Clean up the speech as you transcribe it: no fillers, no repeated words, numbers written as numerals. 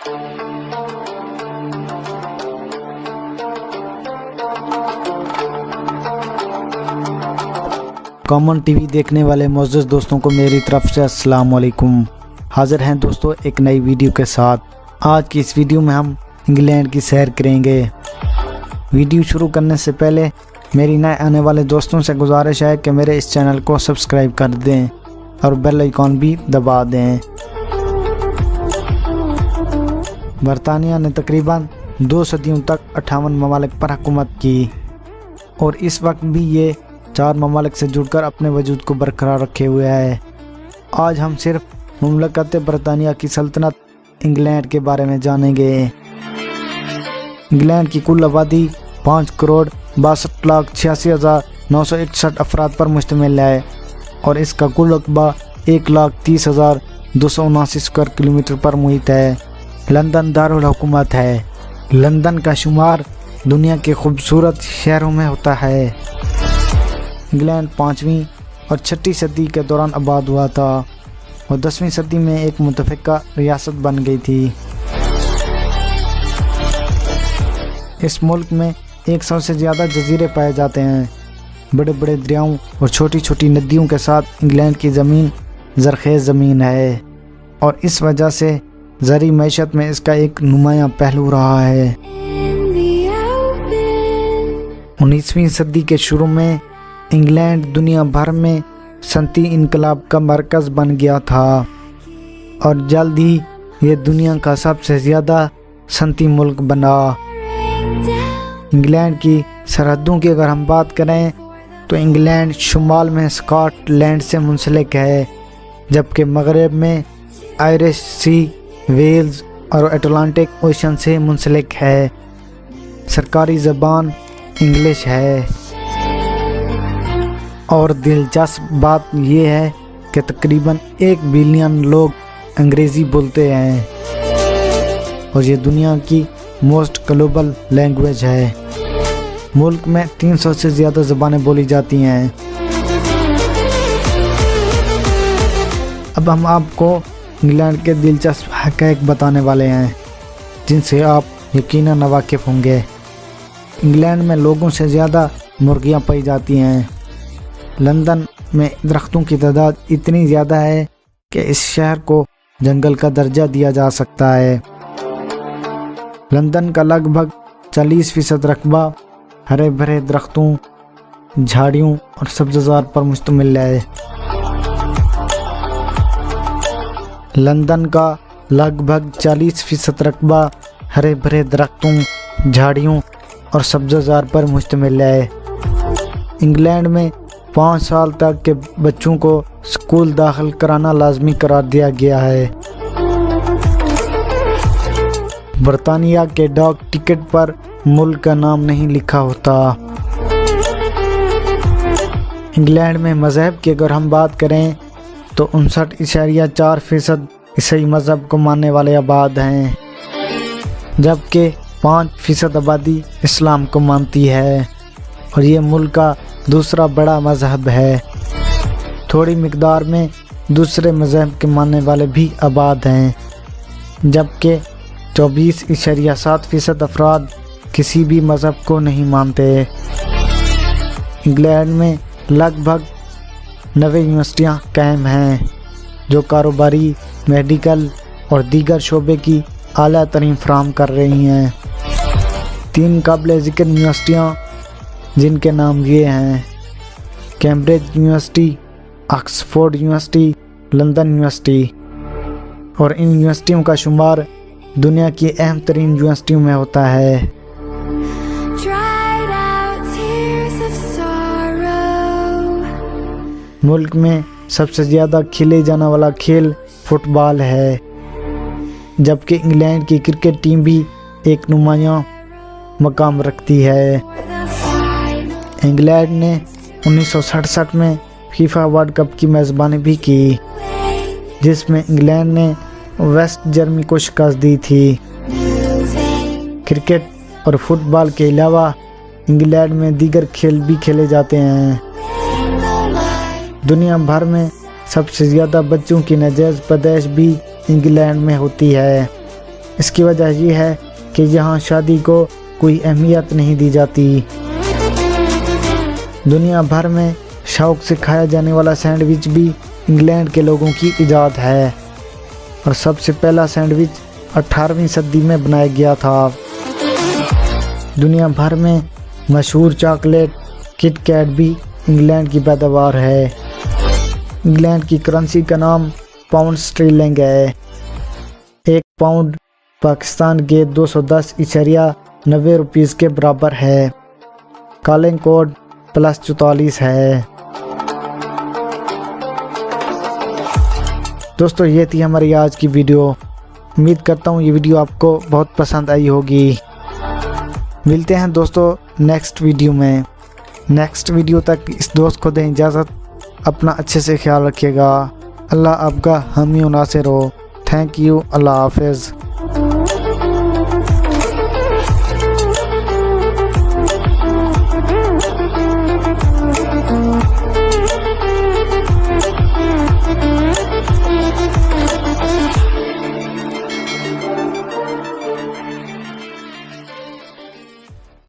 Common T V دیکھنے والے معزز دوستوں کو میری طرف سے السلام علیکم۔ حاضر ہیں دوستوں ایک نئی ویڈیو کے ساتھ۔ آج کی اس ویڈیو میں ہم انگلینڈ کی سیر کریں گے۔ ویڈیو شروع کرنے سے پہلے میری نئے آنے والے دوستوں سے گزارش ہے کہ میرے اس چینل کو سبسکرائب کر دیں اور بیل آئیکن بھی دبا دیں۔ برطانیہ نے تقریباً 2 صدیوں تک 58 ممالک پر حکومت کی اور اس وقت بھی یہ 4 ممالک سے جڑ کر اپنے وجود کو برقرار رکھے ہوئے ہے۔ آج ہم صرف مملکت برطانیہ کی سلطنت انگلینڈ کے بارے میں جانیں گے۔ انگلینڈ کی کل آبادی 5,62,86,961 افراد پر مشتمل ہے اور اس کا کل رقبہ 1,30,279 اسکوائر کلومیٹر پر محیط ہے۔ لندن دارالحکومت ہے۔ لندن کا شمار دنیا کے خوبصورت شہروں میں ہوتا ہے۔ انگلینڈ 5ویں اور 6 صدی کے دوران آباد ہوا تھا اور 10ویں صدی میں ایک متفقہ ریاست بن گئی تھی۔ اس ملک میں 100 سے زیادہ جزیرے پائے جاتے ہیں۔ بڑے بڑے دریاؤں اور چھوٹی چھوٹی ندیوں کے ساتھ انگلینڈ کی زمین زرخیز زمین ہے اور اس وجہ سے زرعی معیشت میں اس کا ایک نمایاں پہلو رہا ہے۔ 19ویں صدی کے شروع میں انگلینڈ دنیا بھر میں صنعتی انقلاب کا مرکز بن گیا تھا اور جلد ہی یہ دنیا کا سب سے زیادہ صنعتی ملک بنا۔ انگلینڈ کی سرحدوں کی اگر ہم بات کریں تو انگلینڈ شمال میں اسکاٹ لینڈ سے منسلک ہے جبکہ مغرب میں آئرش سی، ویلز اور اٹلانٹک اوشن سے منسلک ہے۔ سرکاری زبان انگلش ہے اور دلچسپ بات یہ ہے کہ تقریباً 1 بلین لوگ انگریزی بولتے ہیں اور یہ دنیا کی موسٹ گلوبل لینگویج ہے۔ ملک میں 300 سے زیادہ زبانیں بولی جاتی ہیں۔ اب ہم آپ کو انگلینڈ کے دلچسپ حقائق بتانے والے ہیں جن سے آپ یقیناً واقف ہوں گے۔ انگلینڈ میں لوگوں سے زیادہ مرغیاں پائی جاتی ہیں۔ لندن میں درختوں کی تعداد اتنی زیادہ ہے کہ اس شہر کو جنگل کا درجہ دیا جا سکتا ہے۔ لندن کا لگ بھگ 40% رقبہ ہرے بھرے درختوں، جھاڑیوں اور سبززار پر مشتمل ہے۔ لندن کا لگ بھگ 40% رقبہ ہرے بھرے درختوں، جھاڑیوں اور سبززار پر مشتمل ہے۔ انگلینڈ میں 5 سال تک کے بچوں کو اسکول داخل کرانا لازمی قرار دیا گیا ہے۔ برطانیہ کے ڈاک ٹکٹ پر ملک کا نام نہیں لکھا ہوتا۔ انگلینڈ میں مذہب کی اگر ہم بات کریں تو 59.4% عیسائی مذہب کو ماننے والے آباد ہیں جبکہ 5% آبادی اسلام کو مانتی ہے اور یہ ملک کا دوسرا بڑا مذہب ہے۔ تھوڑی مقدار میں دوسرے مذہب کے ماننے والے بھی آباد ہیں جبکہ 24.7% افراد کسی بھی مذہب کو نہیں مانتے۔ انگلینڈ میں لگ بھگ 90 یونیورسٹیاں قائم ہیں جو کاروباری، میڈیکل اور دیگر شعبے کی اعلیٰ تعلیم فراہم کر رہی ہیں۔ 3 قابل ذکر یونیورسٹیاں جن کے نام یہ ہیں: Cambridge university, Oxford university, London university, اور ان یونیورسٹیوں کا شمار دنیا کی اہم ترین یونیورسٹیوں میں ہوتا ہے۔ ملک میں سب سے زیادہ کھیلے جانے والا کھیل فٹ بال ہے جبکہ انگلینڈ کی کرکٹ ٹیم بھی ایک نمایاں مقام رکھتی ہے۔ انگلینڈ نے 1967 میں فیفا ورلڈ کپ کی میزبانی بھی کی جس میں انگلینڈ نے ویسٹ جرمنی کو شکست دی تھی۔ کرکٹ اور فٹ بال کے علاوہ انگلینڈ میں دیگر کھیل بھی کھیلے جاتے ہیں۔ دنیا بھر میں سب سے زیادہ بچوں کی ناجائز پیدائش بھی انگلینڈ میں ہوتی ہے۔ اس کی وجہ یہ ہے کہ یہاں شادی کو کوئی اہمیت نہیں دی جاتی۔ دنیا بھر میں شوق سے کھایا جانے والا سینڈوچ بھی انگلینڈ کے لوگوں کی ایجاد ہے، اور سب سے پہلا سینڈوچ 18ویں صدی میں بنایا گیا تھا۔ دنیا بھر میں مشہور چاکلیٹ کٹ کیٹ بھی انگلینڈ کی پیداوار ہے۔ انگلینڈ کی کرنسی کا نام پاؤنڈ اسٹرلنگ ہے۔ 1 پاؤنڈ پاکستان کے 210.90 روپیز کے برابر ہے۔ کالنگ کوڈ +44 ہے۔ دوستو یہ تھی ہماری آج کی ویڈیو۔ امید کرتا ہوں یہ ویڈیو آپ کو بہت پسند آئی ہوگی۔ ملتے ہیں دوستو نیکسٹ ویڈیو میں۔ نیکسٹ ویڈیو تک اس دوست کو دیں اجازت، اپنا اچھے سے خیال رکھیے گا۔ اللہ آپ کا حامی و ناصر ہو۔ تھینک یو، اللہ حافظ۔